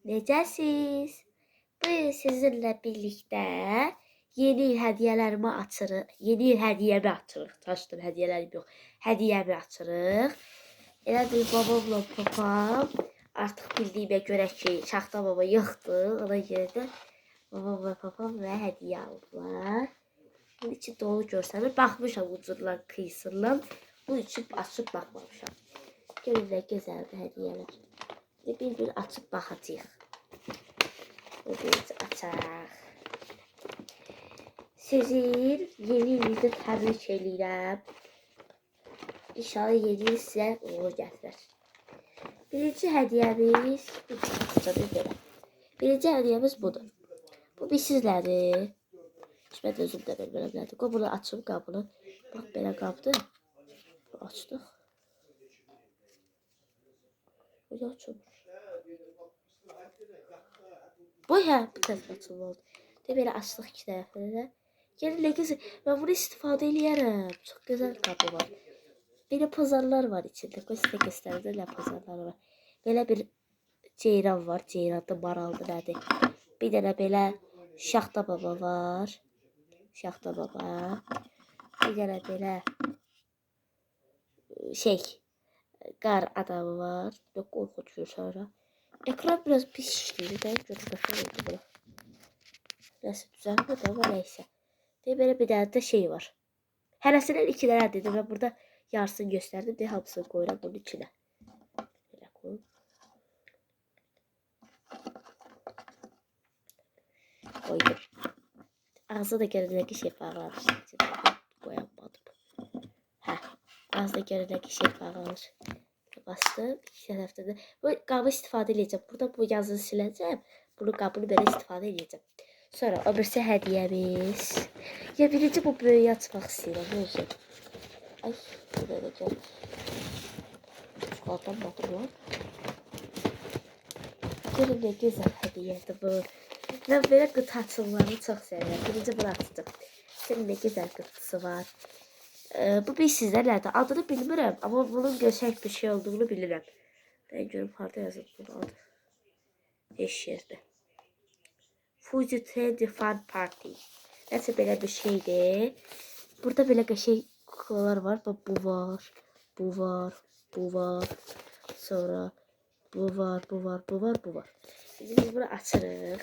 Necəsiz? Bugün sizinlə birlikdə yeni il hədiyələrimi açırıq. Yeni il hədiyəmi açırıq. Açdım, hədiyələrim yox. Hədiyəmi açırıq. Elədir, babamla papam artıq bildiyimə görə ki, Şaxta baba yoxdur. Ona görə də babamla papam və hədiyyə aldılar. Bunun içi dolu görsənir. Baxmışam ucundan, kıyısından. Bunun için açıb baxmamışam. Görün nə gözəldir hədiyələr. Bir açıb baxacağıq. Birinci açaq. Sizin yeni ilinizi təbrik edirəm. İnşallah yeni il sizə uğur gətirər. Birinci hədiyəmiz budur. Bu bir sizlədir. Heç mən də özüm də bilmirəm nədir. Qoy bunu açım qabını. Bax belə qabdır. Açdıq. Böyle açılır. Bu hə, bu tərəf açılmalıdır. De belə açdıq iki tərəfini də. Yəni nə gözəl. Mən bunu istifadə eləyərəm. Çox gözəl qabı var. Belə pazarlar var içində. Sizə göstərdim nə pazarları var. Belə bir ceyran var. Ceyranda maraldır nədir. Bir dənə belə Şaxta baba var. Şaxta baba. Bir dənə belə qar adamı var. Yox, qorxucu sonra. Ekran biraz pis işləyir. Mən görüm başa oldu bura. Nəsə düzəlmədi ama neysə. Deyə belə bir dənə də var. Hərəsindən iki dənə dedim. Ben burada yarısını gösterdim. Deyə hamısını koyuram bunun içine. Belə koyum. Koydum. Ağzına da görünən şəfağı alır. Koyamadım. Hə. Ağzına görünən şəfağı alır. Bastım. İki tərəfdə də. Bu qabı istifadə edəcəm. Burada bu yazını siləcəm. Bunu qabını belə istifadə edəcəm. Sonra o birisi hədiyəmiz. Ya birinci bu böyüyü açmaq istəyirəm. Özüm. Ay. Bu da gəl. Çikolatan batırıyor. Görün nə gözəl hədiyyədir bu. Mən belə qutu açılmalarını çox sevirəm. Birinci bunu açdım. Görün nə gözəl qutusu var. Bu bir sizdə nədir? Adını bilmirəm, amma bunun gözəl bir şey olduğunu bilirəm. Ben görüm harda yazılıb bunun adı. Heç yerdə. Fuji Trendy Fun Party. Nəsə belə bir şeydir. Burada belə qəşəng kuklalar var. Bu var, bu var, bu var. Sonra bu var, bu var, bu var, bu var. Şimdi biz bunu açırıq.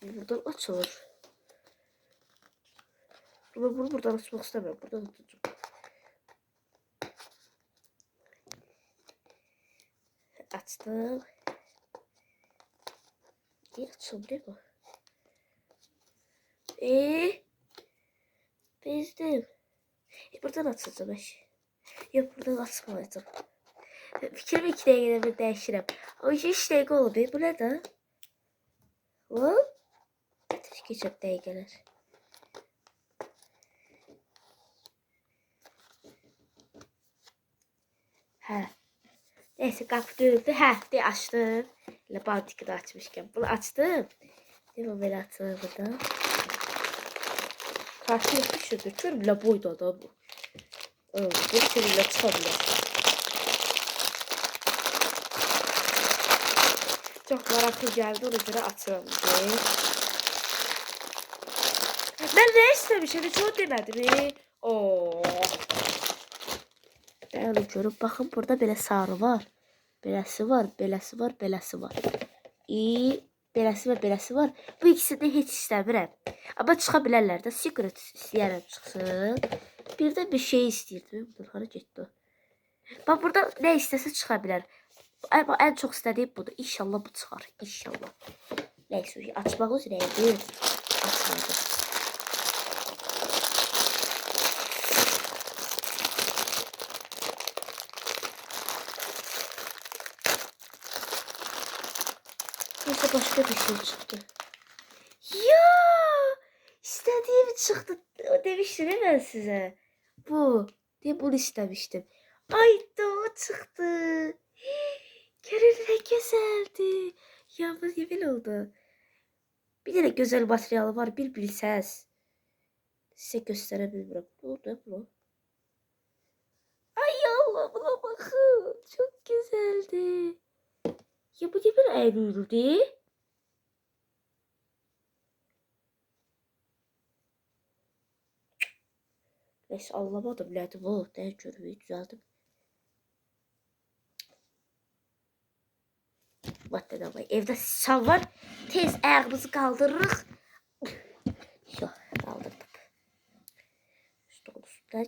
Buradan açılır. Bunu buradan açmak istemiyorum. Buradan tutacağım. Açtım. Niye açılmıyor bu? Bezdim. Buradan açacağım eş. Yok buradan açmayacağım. Fikrimi 2 dəqiqədə bir dəyişirəm. O 3 dəqiqə olub. Bu nə də? Hop. Keçib dəqiqələr. Hə. Neyse qapı döyüldü. Hə, de açdım. Elə bantiki də açmışkən. Bunu açdım. Deyim o belə açılır burada. Karşı yapışırdı. Görüm elə boyda da bu. Bu seninle çıxabilir. Çok meraklı geldi. Ona göre açıram. Ben ne istemişim? Hiç o demedim. Ooo. Dayanın görün. Baxın burada belə sarı var. Beləsi var, beləsi var, beləsi var. Beləsi və beləsi var. Bu ikisini heç istəmirəm. Amma çıxa bilərlər də. Secret istəyərəm çıxsın. Bir də bir şey istəyirdim. Hara getdi? Bax burada nə istəsə çıxa bilər. Amma ən çox istədiyim budur. İnşallah bu çıxar. İnşallah. Neyse açmaq üzrəyəm. Açmadım. Neyse başka bir şey çıktı. Ya istediğim çıktı. O demiştim ben size. Bu. Diye bunu istemiştim. Ay da o çıktı. Görün ne güzeldi. Yalnız yemin oldu. Bir tane güzel materyal var. Bir bilsəz. Size gösterebilirim. Ne oldu bu? Ay Allah buna bakın. Ya bu ne bir eğriydi? Neyse anlamadım nerede bu. Ne görmeyi düzeldim. Madde var. Evde sıçan var. Tez ayağımızı kaldırırıq. Yok kaldırdım. İşte üstünden.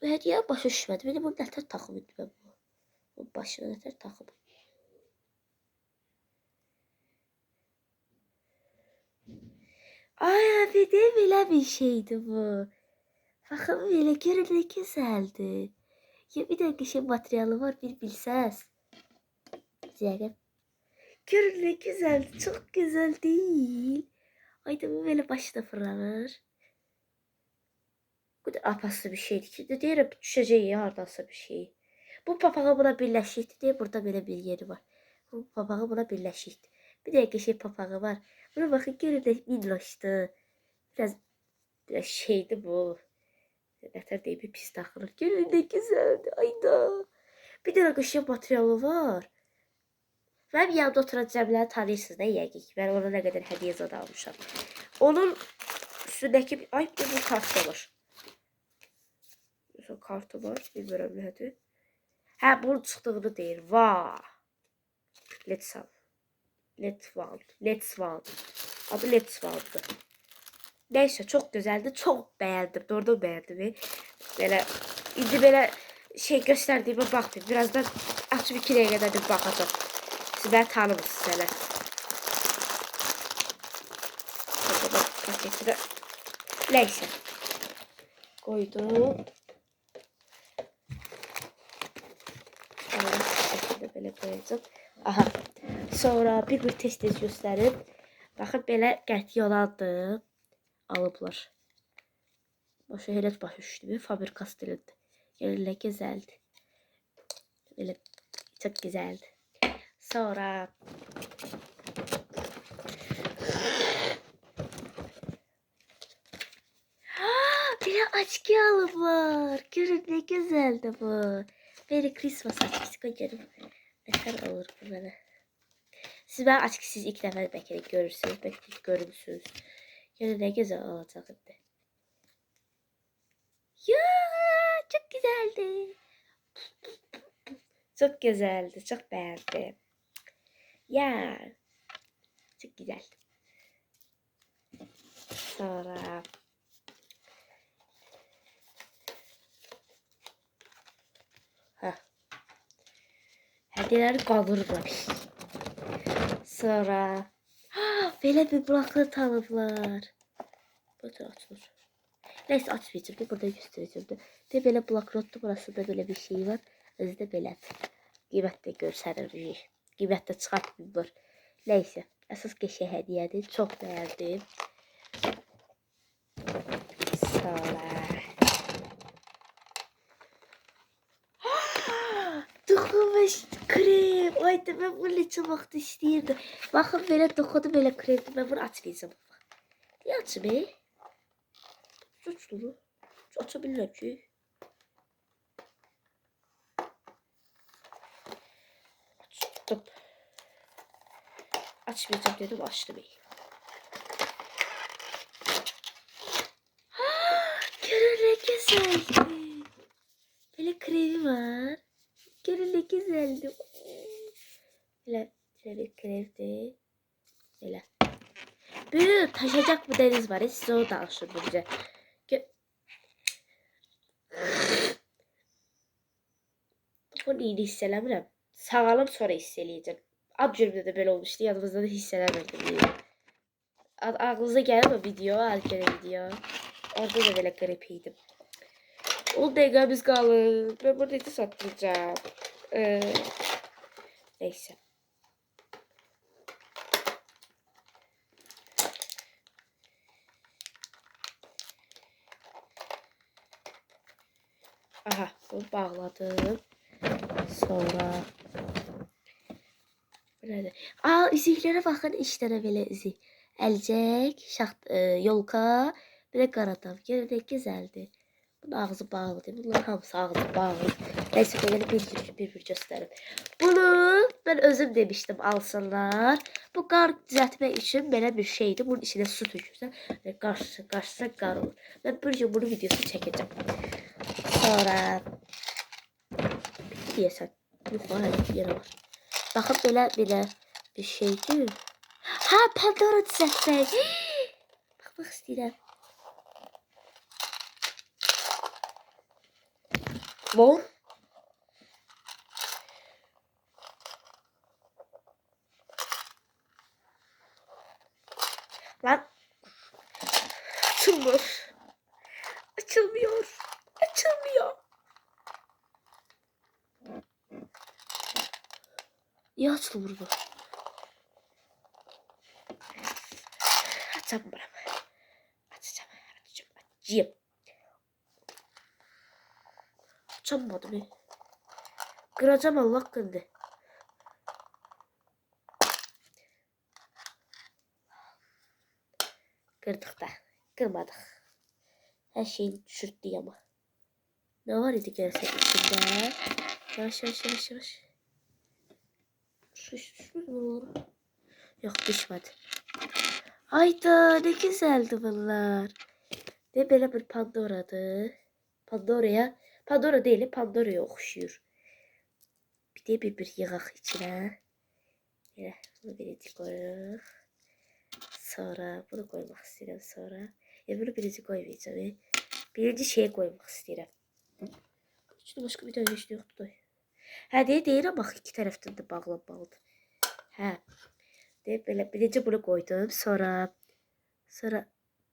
Hediye başa düşmedi. Benim bu nətər takım idi ben bu. Bu başına nətər takım. Ay abi de belə bir şeydi bu. Bakın böyle görün ne güzeldi. Ya bir dakika şey materyali var bir bilsəz. Zeynep. Görün ne güzeldi. Çok güzel değil. Ay da bu böyle başına fırlanır. Bu da apaslı bir şeydi ki. De deyirəm düşəcək ya hardasa bir şey. Bu papağı buna birləşikdi deyə burada böyle bir yeri var. Bu papağı buna birləşikdi. Bir dakika şey papağı var. Buna bakın görün ne minnoşdu. Biraz şeydi bu. Nətər deyib bir pis taxılır. Görün ne güzeldi. Ayda. Bir dənə qışın materialı var. Mənim yanımda oturan Cəmiləni tanıyırsınız da yəqin ki. Mən ona nə qədər hədiyyə zad almışam. Onun üstündəki ay bu kart var. Mesela kartı var. Bilmirəm nədir. Hə bunun çıxdığını deyir. Vaa. Let's have. Let's want. Adı Let's Want'dı. Neyse çok güzeldi. Çok beğendim. Doğrudan beğendim. Böyle indi böyle şey gösterdiğime baktım. Birazdan açıp 2 dəqiqədən bakacağım. Siz beni tanımırsınız hele. Paketine. Neyse. Koydum. Böyle koyacağım. Aha. Sonra bir test gösterip. Bakın böyle qəti yolandı. Alıblar. Başa elə başa düşdü. Fabrikası dilində. Yerlə gözəldi. Belə çok güzeldi. Sonra bir açki alıblar. Görün ne güzeldi bu. Merry Christmas açkisi koyarım. Nətər olur bu mənə. Siz ben açkisiz ilk dəfə bəlkə də görürsünüz. Bəlkə də görmüsünüz. Görün ne güzel olacaq indi. Ya çok güzeldi. Çok güzeldi. Çok beğendim. Ya çok güzel. Sonra hediyeleri kaldırırlar. Sonra böyle bir bloknot alıblar. Bu da açılır. Neyse açmayacağım. De burada göstereceğim de böyle bloknotlu burası da böyle bir şey var. Özde belə. Qiymətdə görsənir. Qiymətdə çıxartmırlar. Neyse. Əsas qəşəng hədiyyədir. Çox bəyəndim. Sonra. Dokunmuş krem. Ayda ben bunu çok vaxt istəyirdim. Baxın belə dokudu belə kremdir. Ben bunu açmayacağım. Niye açmayayım? Suçlu. Açabilirim ki. Açtım. Açmayacağım dedim açtım. Görün ne güzeldi. Böyle kremi var. Görün ne güzeldi. Böyle bir kremdi. Böyle. Böyle taşacak bir deniz var. Size o da aşırı güzel. Bunu iyi hissedemirəm. Sağalım sonra hisseleyeceğim. Ad cümlede de böyle olmuştu. Yanımızda da hissedemedim. Ağzınıza gelir mi video? Arkada video. Orada da böyle garipiydim. 10 dakikamız kalır. Ben burada eti satmayacağım. Neyse. Aha bunu bağladım. Sonra nerede? Aa üzüklere bakın işte de böyle üzük. Elcek, yolka, bir de qaradam. Yine de güzeldi. Bunun ağzı bağlı değil mi? Bunların hamısı ağzı bağlı. Neyse böyle bir gösterim. Bunu ben özüm demiştim alsınlar. Bu qar düzəltmək üçün belə bir şeydir. Bunun içine su tökürsən və qarışsa qar olur. Ben bir gün bunun videosunu çəkəcəm. Sonra deyəsən yuxarı yerə var. Baxın belə bir şeydir. Ha, Pandora düzəltmək. Baxmaq istəyirəm. Var. Lan açılmıyor. Açılmıyor. Açılmıyor. Niye açılmıyor bu? Açamıyorum. Açacağım. Açamadım. Kıracağım Allah kındı. Kırdık da. Kırmadık. Her şeyi düşürttü ama. Ne var idi gelse içinde? Yavaş. Düşmüş mü olur? Yok düşmedi. Hayda ne güzeldi bunlar. Ne böyle bir Pandora'dı. Pandora değil Pandora'ya okşuyor. Bir de bir yığaq içine. Yine bunu birinci koyuyoruz. Sonra bunu koymak istedim sonra. Bunu birinci koymayacağım. Birinci şeye koymak istedim. İçinde başka bir tane işte yoktu. Ha deyirəm bax iki tərəfdən də bağlanmalıdır. Hə. Deyib belə birinci bunu koydum. Sonra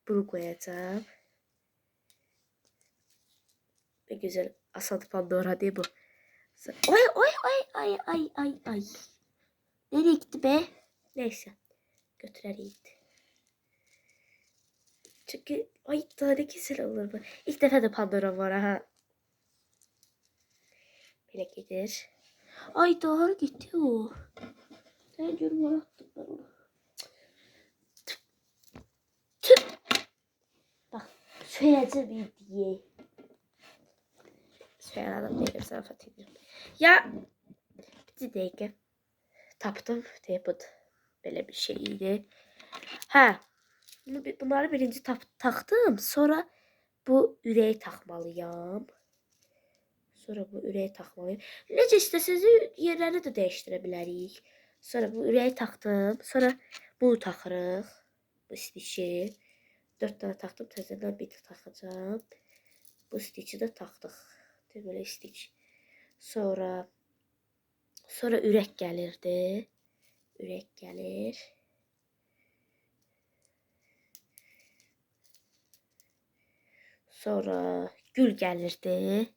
bunu koyacağım. Ne güzel Asad Pandora değil bu. Ay. Nereye gitti be? Neyse. Götüreriydi. Çünkü ay daha ne güzel olur bu. İlk defa da Pandora var ha. Böyle gelir. Ay daha gitti o. Ben görüm attım ben onu. Bak şöylece bir diye. Şöyle adam değilim sana fatihim. Ya bir dakika. Taptım. Teypud. Böyle bir şeydi. Ha. Bunları birinci taktım. Sonra bu ürəyi takmalıyam. Necə istəsəniz yerlərini də dəyişdirə bilərik. Sonra bu ürəyi taktım. Sonra bunu taxırıq. Bu stitchi. 4 tane taktım. Təzədən bir də taxacağım. Bu stitchi də taxdıq. Belə stitch. Sonra ürək gəlirdi. Ürək gəlir. Sonra gül gəlirdi.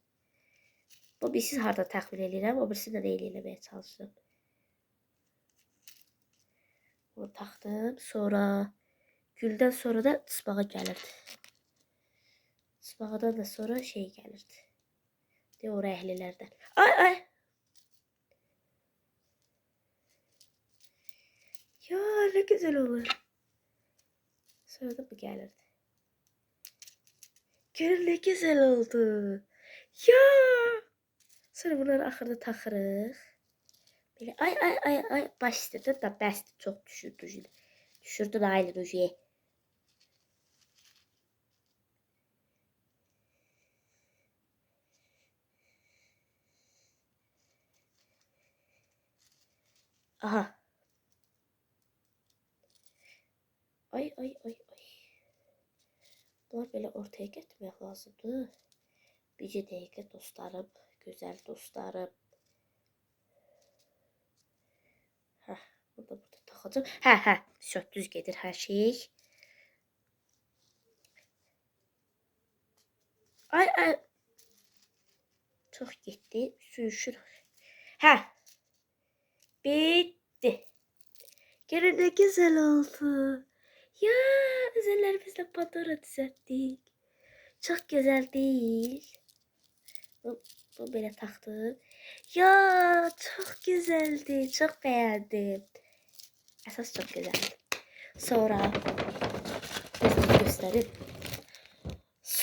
Bu birisiz harda təxmin edirəm, o birisini də eyni eləməyə çalışıram. Bunu taxdım. Sonra güldən sonra da tısbağa gəlirdi. Tısbağadan da sonra şey gəlirdi. De o rəhlilərdən. Ay. Ya ne güzel olur. Sonra da bu gəlirdi. Görün ne güzel oldu. Ya. Sonra bunları axırda taxırıq. Belə ay baş istədi da bəsdir çox düşürdü. Düşürdün aylı rujiyə. Aha. Ay. Bunlar böyle ortaya getirmek lazımdı. Bircə dəqiqə dostlarım, güzel dostlarım. Burada taxacağım. Hə, düz gedir hər şey. Ay. Çox getdi, sürüşür. Hə. Bitti. Görün ne güzel oldu. Ya üzerlerimizle Pandora düzelttik. Çok güzel değil. Bu böyle taktım. Ya çok güzeldi. Çok beğendim. Esas çok güzeldi. Sonra gösterip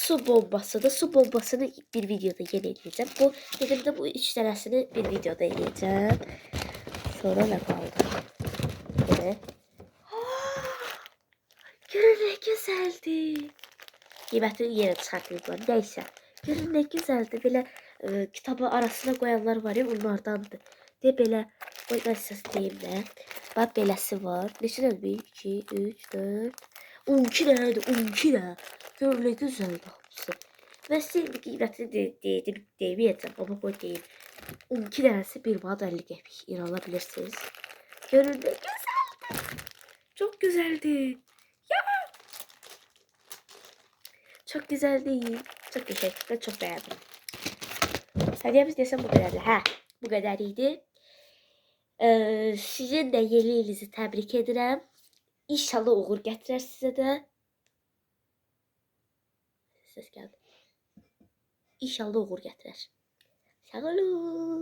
su bombasıdır. Su bombasını bir videoda yeni eləyəcəm. Bu dedim de bu 3 dənəsini bir videoda eləyəcəm. Sonra ne kaldı? Evet. Görün ne güzeldi. Qiymətini yenə çıxartmayıblar. Neyse. Görün ne güzeldi. Belə kitabı arasına koyanlar var ya, onlardandır. De belə, qoy mən sizə deyim də. Bax beləsi var. Neçə dənə? 1, 2, 3, 4, 12 dənədir, 12 dənə. Görün ne güzeldi hamısı. Və sizin qiymətini deməyəcəm, amma qoy deyim. 12 dənəsi 1 manat 50 qəpik. İnanabilirsiniz. Görün ne güzeldi. Çok güzeldi. Çok güzel değil. Çok teşekkürler. Çok beğendim. Hediyemiz desem bu kadardı. Ha, bu kadar iyiydi. Sizin de yeni ilinizi təbrik edirəm. İnşallah uğur gətirər sizə də. Ses geldi. İnşallah uğur gətirər. Sağ olun.